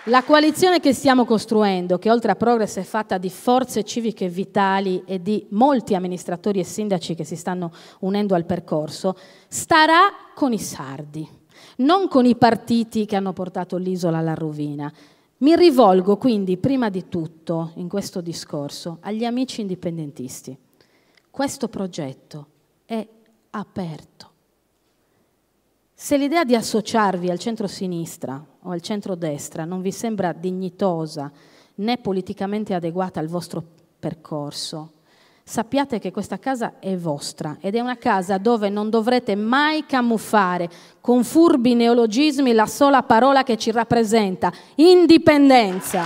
La coalizione che stiamo costruendo, che oltre a ProgReS è fatta di forze civiche vitali e di molti amministratori e sindaci che si stanno unendo al percorso, starà con i sardi, non con i partiti che hanno portato l'isola alla rovina. Mi rivolgo quindi prima di tutto in questo discorso agli amici indipendentisti. Questo progetto è aperto. Se l'idea di associarvi al centro-sinistra o al centro-destra non vi sembra dignitosa né politicamente adeguata al vostro percorso, sappiate che questa casa è vostra ed è una casa dove non dovrete mai camuffare con furbi neologismi la sola parola che ci rappresenta: indipendenza.